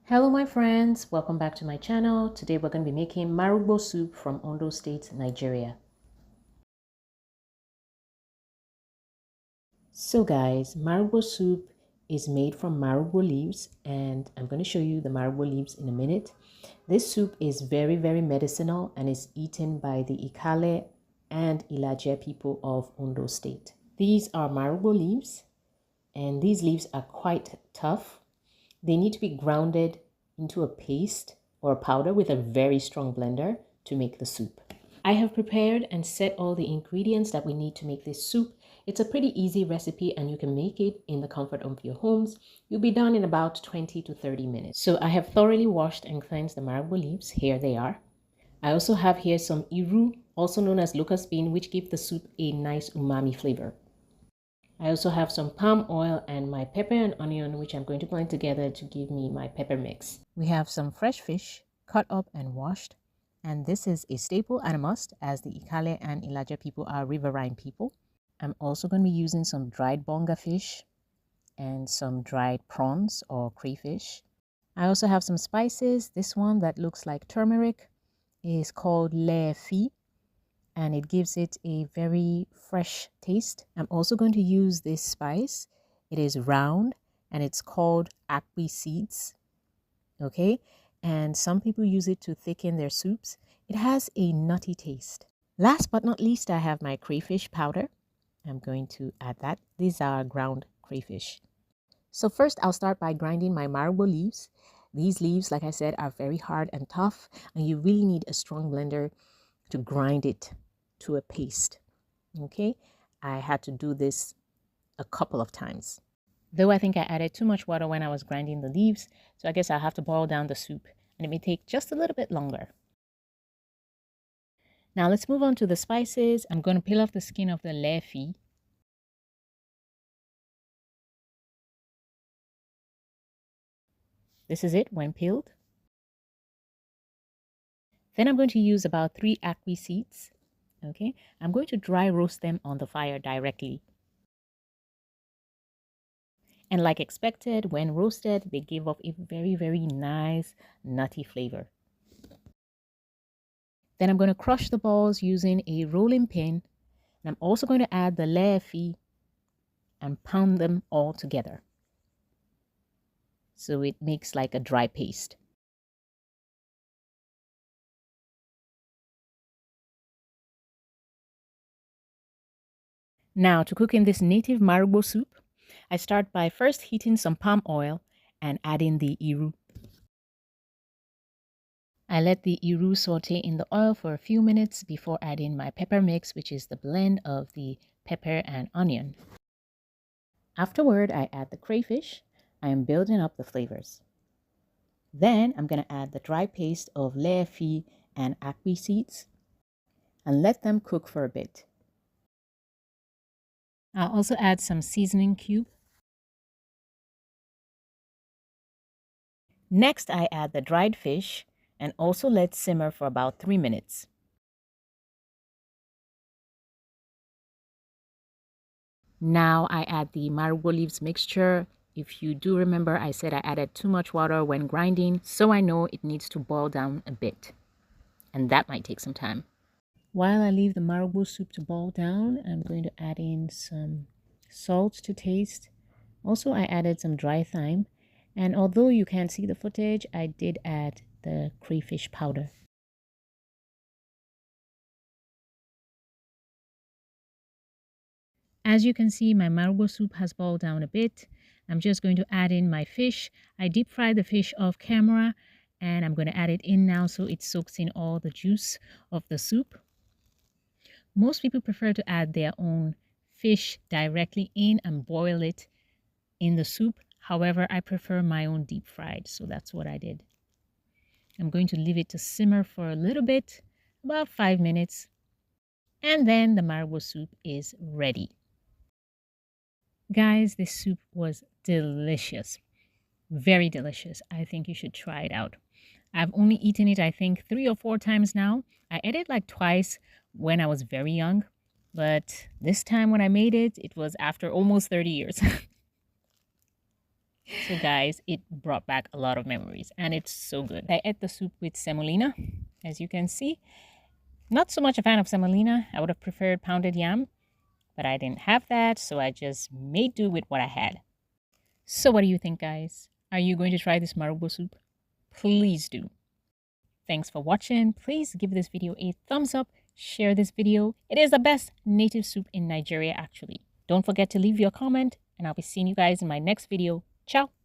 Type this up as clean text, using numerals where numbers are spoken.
Hello my friends, welcome back to my channel. Today we're going to be making Marugbo soup from Ondo State, Nigeria. So guys, Marugbo soup is made from Marugbo leaves and I'm going to show you the Marugbo leaves in a minute. This soup is very medicinal and is eaten by the Ikale and Ilaje people of Ondo State. These are Marugbo leaves and these leaves are quite tough. They need to be grounded into a paste or a powder with a very strong blender to make the soup. I have prepared and set all the ingredients that we need to make this soup. It's a pretty easy recipe and you can make it in the comfort of your homes. You'll be done in about 20 to 30 minutes. So I have thoroughly washed and cleansed the Marugbo leaves. Here they are. I also have here some iru, also known as locust bean, which give the soup a nice umami flavor. I also have some palm oil and my pepper and onion, which I'm going to blend together to give me my pepper mix. We have some fresh fish cut up and washed. And this is a staple and a must as the Ikale and Ilaja people are riverine people. I'm also going to be using some dried bonga fish and some dried prawns or crayfish. I also have some spices. This one that looks like turmeric is called lefi, and it gives it a very fresh taste. I'm also going to use this spice. It is round and it's called akpi seeds. Okay, and some people use it to thicken their soups. It has a nutty taste. Last but not least, I have my crayfish powder. I'm going to add that. These are ground crayfish. So first I'll start by grinding my Marugbo leaves. These leaves, like I said, are very hard and tough, and you really need a strong blender to grind it to a paste. Okay, I had to do this a couple of times. Though I think I added too much water when I was grinding the leaves, so I guess I'll have to boil down the soup, and it may take just a little bit longer. Now let's move on to the spices. I'm going to peel off the skin of the lefi. This is it when peeled. Then I'm going to use about 3 akpi seeds. Okay, I'm going to dry roast them on the fire directly. And like expected, when roasted, they give off a very nice nutty flavor. Then I'm going to crush the balls using a rolling pin. And I'm also going to add the lefi and pound them all together, so it makes like a dry paste. Now to cook in this native Marugbo soup, I start by first heating some palm oil and adding the iru. I let the iru saute in the oil for a few minutes before adding my pepper mix, which is the blend of the pepper and onion. Afterward, I add the crayfish. I am building up the flavors. Then I'm going to add the dry paste of lefi and akpi seeds and let them cook for a bit. I'll also add some seasoning cube. Next, I add the dried fish and also let simmer for about 3 minutes. Now I add the Marugbo leaves mixture. If you do remember, I said I added too much water when grinding, so I know it needs to boil down a bit, and that might take some time. While I leave the Marugbo soup to boil down, I'm going to add in some salt to taste. Also, I added some dry thyme, and although you can't see the footage, I did add the crayfish powder. As you can see, my Marugbo soup has boiled down a bit. I'm just going to add in my fish. I deep fried the fish off camera, and I'm going to add it in now so it soaks in all the juice of the soup. Most people prefer to add their own fish directly in and boil it in the soup. However, I prefer my own deep fried, so that's what I did. I'm going to leave it to simmer for a little bit, about 5 minutes, and then the Marugbo soup is ready. Guys, this soup was delicious. Very delicious. I think you should try it out. I've only eaten it, I think, 3 or 4 times now. I ate it like twice when I was very young, but this time when I made it, it was after almost 30 years. So guys, it brought back a lot of memories and it's so good. I ate the soup with semolina, as you can see. Not so much a fan of semolina. I would have preferred pounded yam, but I didn't have that, so I just made do with what I had. So what do you think, guys? Are you going to try this Marugbo soup? Please do. Thanks for watching. Please give this video a thumbs up. Share this video. It is the best native soup in Nigeria, actually. Don't forget to leave your comment, and I'll be seeing you guys in my next video. Ciao!